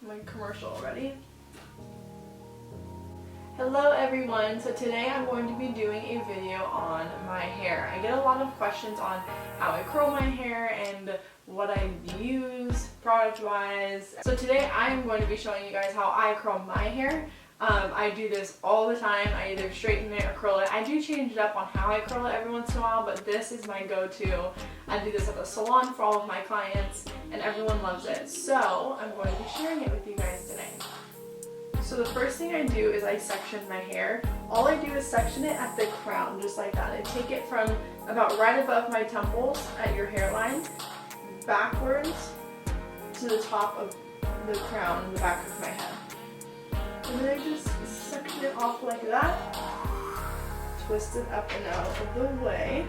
My commercial already. Hello everyone, so today I'm going to be doing a video on my hair. I get a lot of questions on how I curl my hair and what I use product wise. So today I'm going to be showing you guys how I curl my hair. I do this all the time. I either straighten it or curl it. I do change it up on how I curl it every once in a while, but this is my go-to. I do this at the salon for all of my clients and everyone loves it. So I'm going to be sharing it with you guys today. So the first thing I do is I section my hair. All I do is section it at the crown, just like that. I take it from about right above my temples at your hairline, backwards to the top of the crown in the back of my head. And then I just section it off like that, twist it up and out of the way.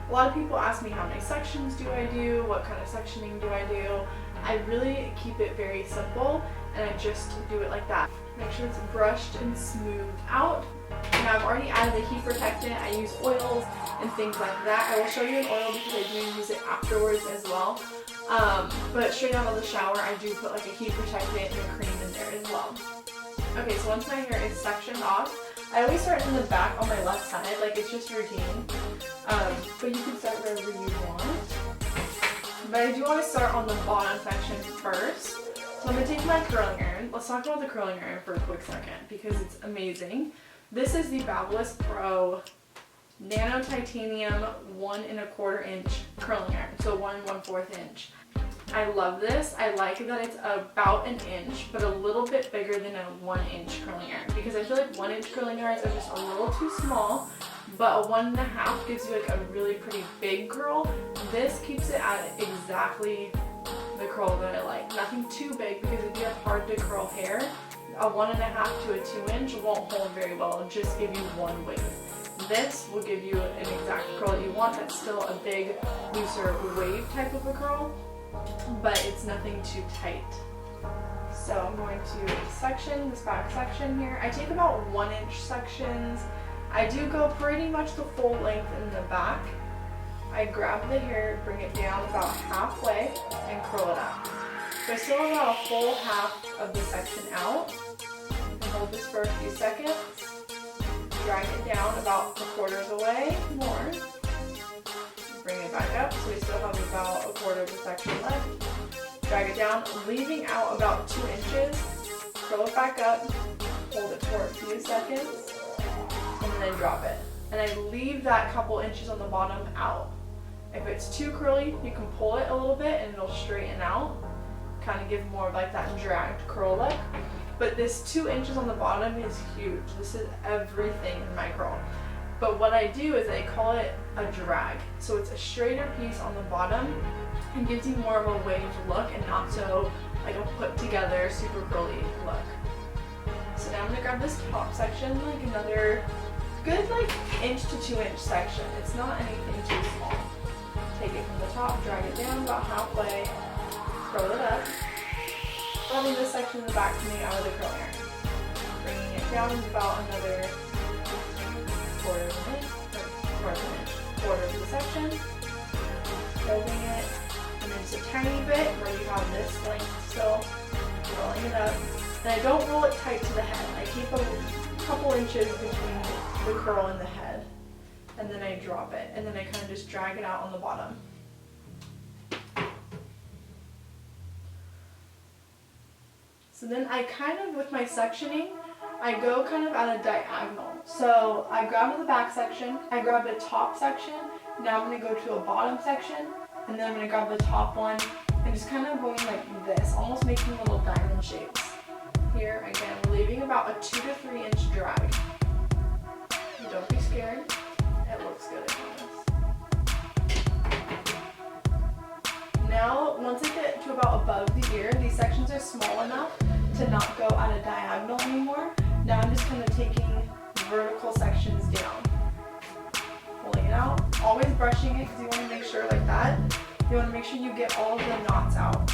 A lot of people ask me how many sections do I do, what kind of sectioning do I do. I really keep it very simple and I just do it like that. Make sure it's brushed and smoothed out. Now I've already added the heat protectant. I use oils and things like that. I will show you an oil because I do use it afterwards as well. But straight out of the shower I do put like a heat protectant and a cream in there as well. Okay, so once my hair is sectioned off, I always start in the back on my left side, like it's just routine. But you can start wherever you want. But I do always start on the bottom section first. So I'm going to take my curling iron. Let's talk about the curling iron for a quick second because it's amazing. This is the Babyliss Pro Nano Titanium 1 1/4 inch curling iron, so 1 1/4 inch. I love this. I like that it's about an inch, but a little bit bigger than a 1 inch curling iron because I feel like 1 inch curling irons are just a little too small, but a 1 1/2 gives you like a really pretty big curl. This keeps it at exactly the curl that I like. Nothing too big because if you have hard to curl hair, a 1 1/2 to a 2 inch won't hold very well. It'll just give you one wave. This will give you an exact curl that you want. That's still a big, looser wave type of a curl, but it's nothing too tight. So I'm going to section this back section here. I take about 1 inch sections. I do go pretty much the full length in the back. I grab the hair, bring it down about halfway, and curl it up. So I still have about a full half of the section out. And hold this for a few seconds. Drag it down about 3/4 away, more. Bring it back up, so we still have about 1/4 of the section left. Drag it down, leaving out about 2 inches. Curl it back up, hold it for a few seconds, and then drop it. And I leave that couple inches on the bottom out. If it's too curly, you can pull it a little bit and it'll straighten out. Kind of give more of like that dragged curl look. But this 2 inches on the bottom is huge. This is everything in my curl. But what I do is I call it a drag. So it's a straighter piece on the bottom and gives you more of a waved look and not so like a put together super curly look. So now I'm going to grab this top section, like another good like 1 to 2 inch section. It's not anything too small. Take it from the top, drag it down about halfway, curl it up. Grabbing this section in the back coming out of the curling iron. Bringing it down about another 1/4 of the section. Folding it, and then just a tiny bit where you have this length still. Rolling it up. And I don't roll it tight to the head. I keep a couple inches between the curl and the head. And then I drop it. And then I kind of just drag it out on the bottom. So then I kind of, with my sectioning, I go kind of at a diagonal. So I grab the back section, I grab the top section, now I'm going to go to a bottom section, and then I'm going to grab the top one, and just kind of going like this, almost making little diamond shapes. Here, again, we're leaving about a 2 to 3 inch drag. Don't be scared, it looks good, I promise. Now, once I get to about above the ear, these sections are small enough to not go at a diagonal anymore. Now I'm just kind of taking vertical sections down. Pulling it out, always brushing it because you want to make sure like that. You want to make sure you get all of the knots out.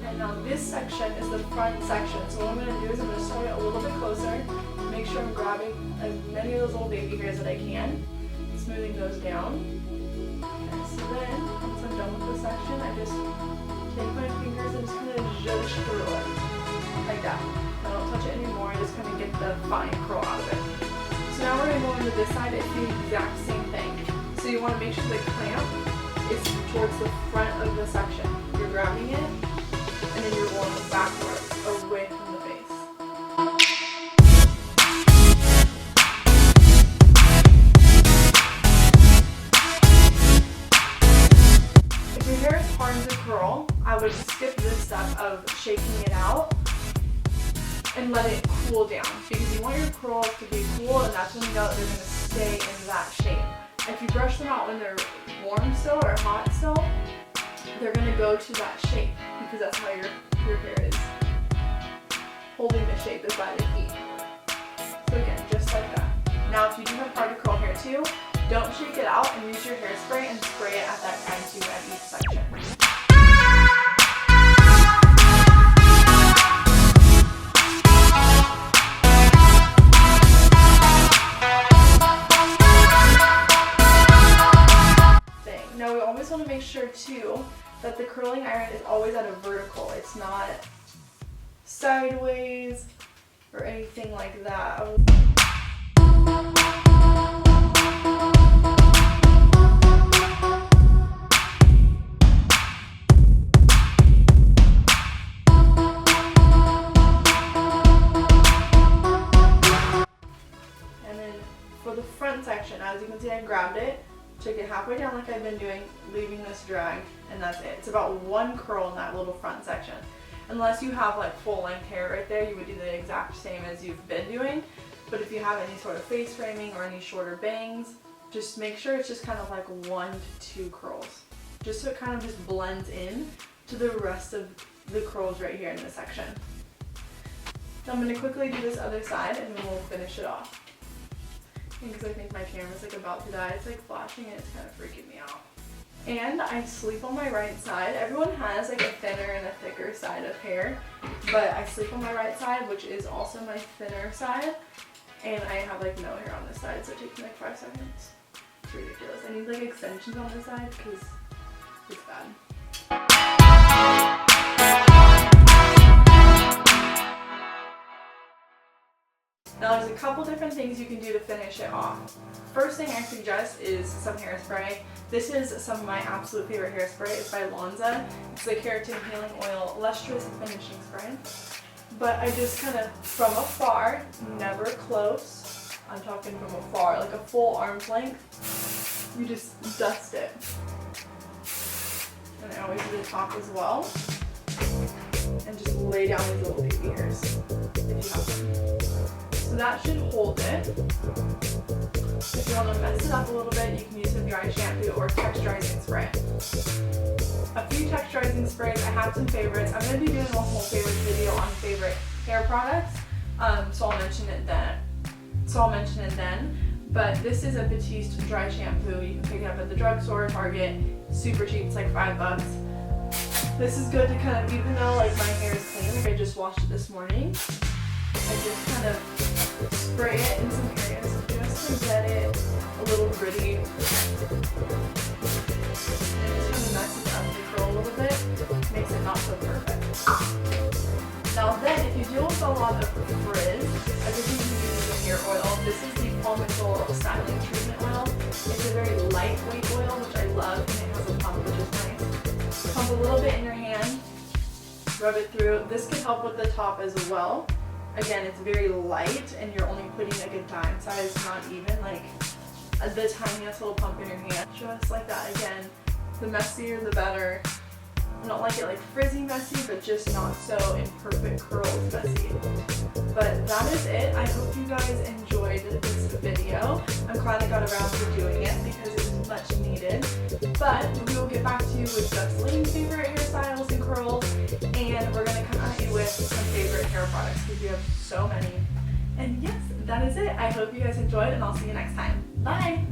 And now this section is the front section. So what I'm going to do is I'm going to start it a little bit closer. Make sure I'm grabbing as many of those little baby hairs areas that I can, smoothing those down. And so then, once I'm done with the section, I just take my fingers and just kind of zhuzh through it, like that. I don't touch it anymore, I just kind of get the fine curl out of it. So now we're going to go into this side, it's the exact same thing. So you want to make sure the clamp is towards the front of the section. You're grabbing it, and then you're rolling it backwards, away from the face. If your hair is hard to curl, I would skip this step of shaking it out and let it cool down, because you want your curls to be cool, and that's when you know that they're going to stay in that shape. If you brush them out when they're warm still or hot still, they're going to go to that shape, because that's how your hair is holding the shape, is by the heat. So again, just like that. Now if you do have hard to curl hair too, don't shake it out and use your hairspray and spray it at that time too at each section. Now we always want to make sure too that the curling iron is always at a vertical. It's not sideways or anything like that. And then for the front section, as you can see, I grabbed it, took it halfway down like I've been doing, leaving this drag, and that's it. It's about one curl in that little front section. Unless you have like full length hair right there, you would do the exact same as you've been doing. But if you have any sort of face framing or any shorter bangs, just make sure it's just kind of like 1 to 2 curls. Just so it kind of just blends in to the rest of the curls right here in this section. So I'm going to quickly do this other side and then we'll finish it off. Because I think my camera's like about to die. It's like flashing and it's kind of freaking me out. And I sleep on my right side. Everyone has like a thinner and a thicker side of hair, but I sleep on my right side, which is also my thinner side. And I have like no hair on this side, so it takes me like 5 seconds. It's ridiculous. I need like extensions on this side because it's bad. Now there's a couple different things you can do to finish it off. First thing I suggest is some hairspray. This is some of my absolute favorite hairspray. It's by Lonza. It's the Keratin Healing Oil Lustrous Finishing Spray. But I just kind of, from afar, never close, I'm talking from afar, like a full arm's length, you just dust it. And I always do the top as well. And just lay down these little baby hairs, if you have them. So that should hold it. If you want to mess it up a little bit, you can use some dry shampoo or texturizing spray. A few texturizing sprays, I have some favorites. I'm going to be doing a whole favorites video on favorite hair products, so I'll mention it then. But this is a Batiste dry shampoo. You can pick it up at the drugstore, Target, super cheap, it's like $5. This is good to kind of, even though like my hair is clean, like I just washed it this morning, I just kind of spray it in some areas just to get it a little gritty. And it just kind of messes up the curl a little bit, makes it not so perfect. Now then, if you deal with a lot of frizz, I think you can use the hair oil. This is the Palmitool Styling Treatment Oil. It's a very lightweight oil, which I love, and it has a pump, which is nice. Pump a little bit in your hand, rub it through. This can help with the top as well. Again, it's very light and you're only putting like a dime size, not even like the tiniest little pump in your hand. Just like that. Again, the messier the better. I don't like it like frizzy messy, but just not so imperfect curls messy. But that is it. I hope you guys enjoyed this video. I'm glad I got around to doing it because it was much needed. But we will get back to you with Jocelyne's favorite hairstyles and curls, and we're going to come at you with some favorite hair products because we have so many. And yes, that is it. I hope you guys enjoyed, and I'll see you next time. Bye!